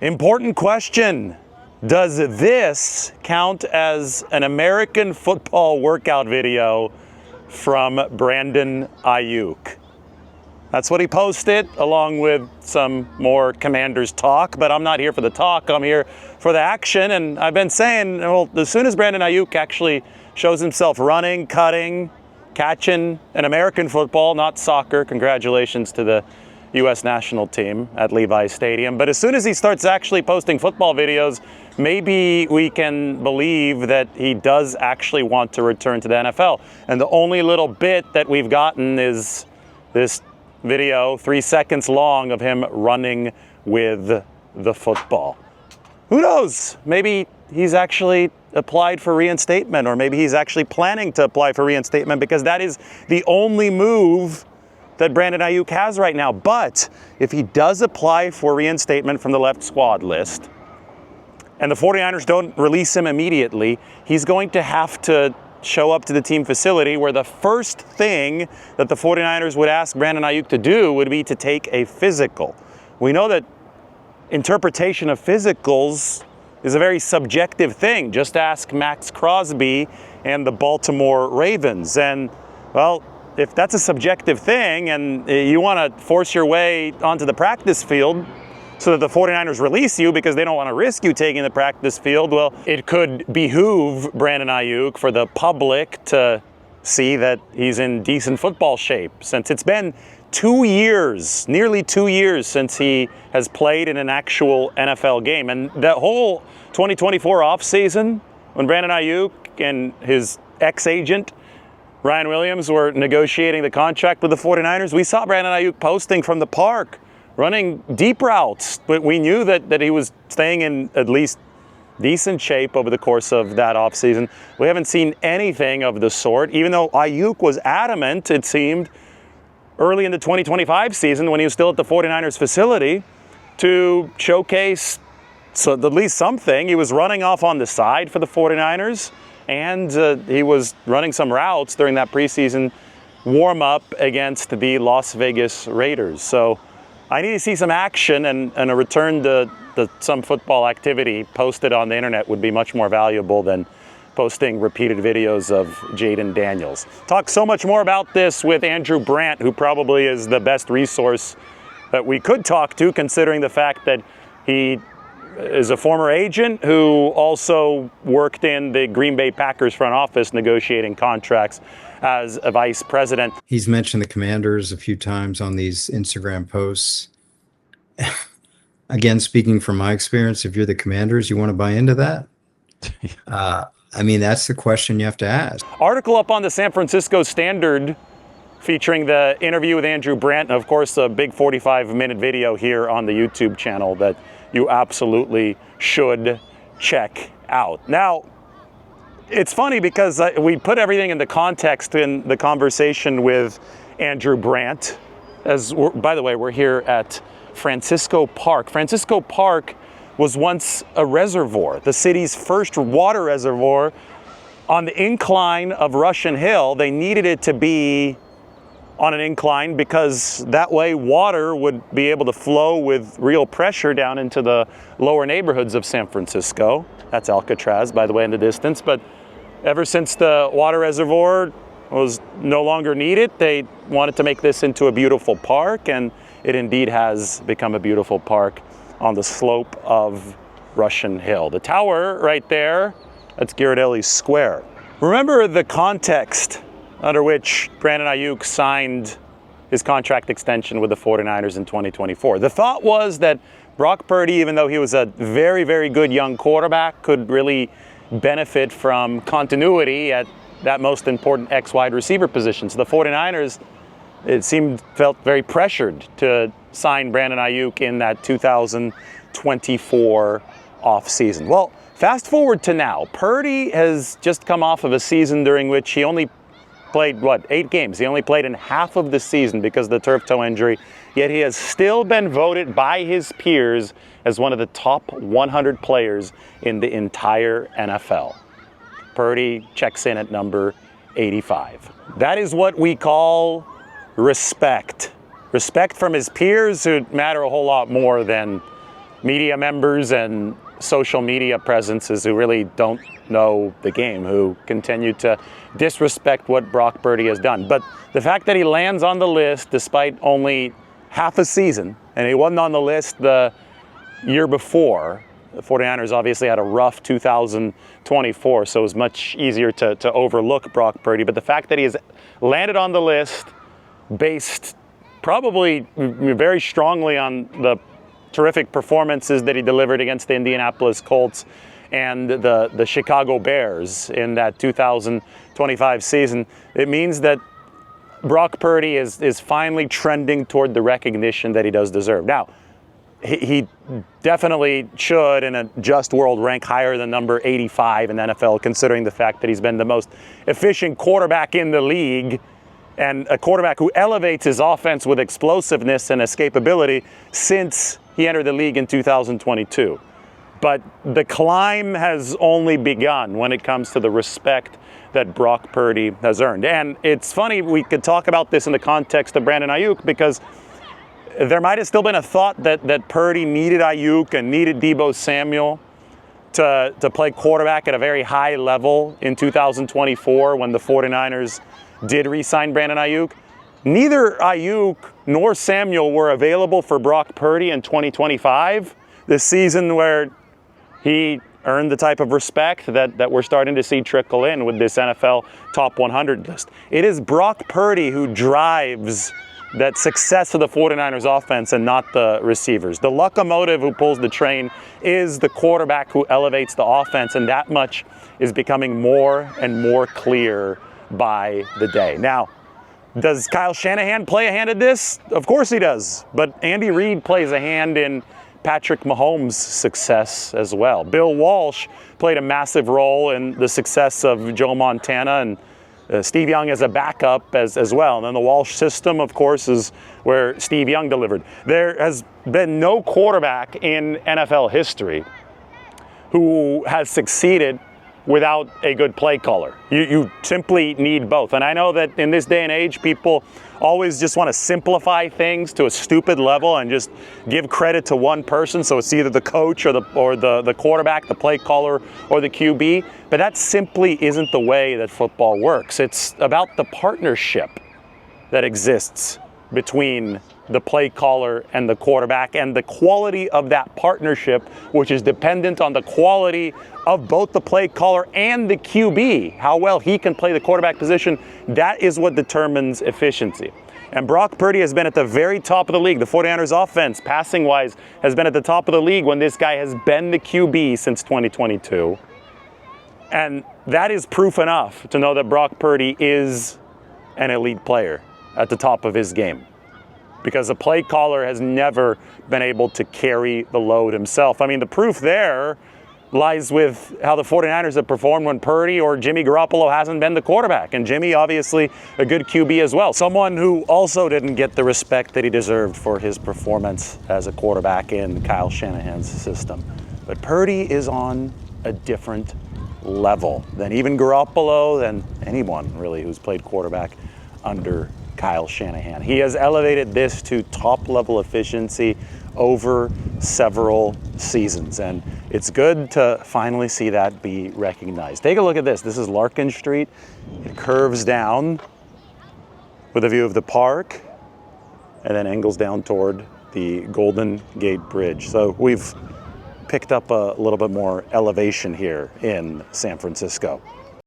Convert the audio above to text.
Important question. Does this count as an American football workout video from Brandon Aiyuk? That's what he posted, along with some more Commanders talk, but I'm not here for the talk, I'm here for the action. And I've been saying, well, as soon as Brandon Aiyuk actually shows himself running, cutting, catching an American football, not soccer, congratulations to the U.S. national team at Levi's Stadium. But as soon as he starts actually posting football videos, maybe we can believe that he does actually want to return to the NFL. And the only little bit that we've gotten is this video, 3 seconds long, of him running with the football. Who knows? Maybe he's actually applied for reinstatement, or maybe he's actually planning to apply for reinstatement, because that is the only move that Brandon Aiyuk has right now. But if he does apply for reinstatement from the left squad list, and the 49ers don't release him immediately, he's going to have to show up to the team facility, where the first thing that the 49ers would ask Brandon Aiyuk to do would be to take a physical. We know that interpretation of physicals is a very subjective thing. Just ask Max Crosby and the Baltimore Ravens. And, well, if that's a subjective thing and you want to force your way onto the practice field so that the 49ers release you because they don't want to risk you taking the practice field, well, it could behoove Brandon Aiyuk for the public to see that he's in decent football shape, since it's been 2 years, nearly 2 years, since he has played in an actual NFL game. And that whole 2024 offseason, when Brandon Aiyuk and his ex-agent Ryan Williams were negotiating the contract with the 49ers, we saw Brandon Aiyuk posting from the park, running deep routes. But we knew that he was staying in at least decent shape over the course of that offseason. We haven't seen anything of the sort, even though Aiyuk was adamant, it seemed, early in the 2025 season, when he was still at the 49ers facility, to showcase at least something. He was running off on the side for the 49ers. And he was running some routes during that preseason warm-up against the Las Vegas Raiders. So I need to see some action, and a return to some football activity posted on the internet would be much more valuable than posting repeated videos of Jaden Daniels. Talk so much more about this with Andrew Brandt, who probably is the best resource that we could talk to, considering the fact that he is a former agent who also worked in the Green Bay Packers front office negotiating contracts as a vice president. He's mentioned the Commanders a few times on these Instagram posts. Again, speaking from my experience, if you're the Commanders, you want to buy into that? I mean, that's the question you have to ask. Article up on the San Francisco Standard featuring the interview with Andrew Brandt, and of course a big 45-minute video here on the YouTube channel that you absolutely should check out. Now, it's funny because we put everything into context in the conversation with Andrew Brandt. By the way, we're here at Francisco Park. Francisco Park was once a reservoir, the city's first water reservoir on the incline of Russian Hill. They needed it to be on an incline because that way water would be able to flow with real pressure down into the lower neighborhoods of San Francisco. That's Alcatraz, by the way, in the distance. But ever since the water reservoir was no longer needed, they wanted to make this into a beautiful park, and it indeed has become a beautiful park on the slope of Russian Hill. The tower right there, that's Ghirardelli Square. Remember the context under which Brandon Aiyuk signed his contract extension with the 49ers in 2024. The thought was that Brock Purdy, even though he was a very, very good young quarterback, could really benefit from continuity at that most important X-wide receiver position. So the 49ers, felt very pressured to sign Brandon Aiyuk in that 2024 offseason. Well, fast forward to now. Purdy has just come off of a season during which he only played, 8 games. He only played in half of the season because of the turf toe injury, yet he has still been voted by his peers as one of the top 100 players in the entire NFL. Purdy checks in at number 85. That is what we call respect. Respect from his peers, who matter a whole lot more than media members and social media presences who really don't know the game, who continue to disrespect what Brock Purdy has done. But the fact that he lands on the list despite only half a season, and he wasn't on the list the year before. The 49ers obviously had a rough 2024, so it was much easier to overlook Brock Purdy. But the fact that he has landed on the list based probably very strongly on the terrific performances that he delivered against the Indianapolis Colts and the Chicago Bears in that 2025 season, it means that Brock Purdy is finally trending toward the recognition that he does deserve. Now, he definitely should, in a just world, rank higher than number 85 in the NFL, considering the fact that he's been the most efficient quarterback in the league and a quarterback who elevates his offense with explosiveness and escapability since he entered the league in 2022. But the climb has only begun when it comes to the respect that Brock Purdy has earned. And it's funny, we could talk about this in the context of Brandon Aiyuk, because there might have still been a thought that Purdy needed Aiyuk and needed Deebo Samuel to play quarterback at a very high level in 2024 when the 49ers did re-sign Brandon Aiyuk. Neither Aiyuk nor Samuel were available for Brock Purdy in 2025, the season where he earned the type of respect that we're starting to see trickle in with this NFL top 100 list. It is Brock Purdy who drives that success of the 49ers offense and not the receivers. The locomotive who pulls the train is the quarterback who elevates the offense, and that much is becoming more and more clear by the day. Now, does Kyle Shanahan play a hand in this? Of course he does, but Andy Reid plays a hand in Patrick Mahomes' success as well. Bill Walsh played a massive role in the success of Joe Montana and Steve Young as a backup as well. And then the Walsh system, of course, is where Steve Young delivered. There has been no quarterback in NFL history who has succeeded without a good play caller. You simply need both. And I know that in this day and age, people always just want to simplify things to a stupid level and just give credit to one person. So it's either the coach or the quarterback, the play caller, or the QB. But that simply isn't the way that football works. It's about the partnership that exists between the play caller and the quarterback, and the quality of that partnership, which is dependent on the quality of both the play caller and the QB, how well he can play the quarterback position. That is what determines efficiency. And Brock Purdy has been at the very top of the league. The 49ers offense, passing-wise, has been at the top of the league when this guy has been the QB since 2022. And that is proof enough to know that Brock Purdy is an elite player at the top of his game, because a play caller has never been able to carry the load himself. I mean, the proof there lies with how the 49ers have performed when Purdy or Jimmy Garoppolo hasn't been the quarterback. And Jimmy, obviously, a good QB as well. Someone who also didn't get the respect that he deserved for his performance as a quarterback in Kyle Shanahan's system. But Purdy is on a different level than even Garoppolo, than anyone really who's played quarterback under Kyle Shanahan. He has elevated this to top-level efficiency over several seasons, and it's good to finally see that be recognized. Take a look at this. This is Larkin Street. It curves down with a view of the park and then angles down toward the Golden Gate Bridge. So we've picked up a little bit more elevation here in San Francisco.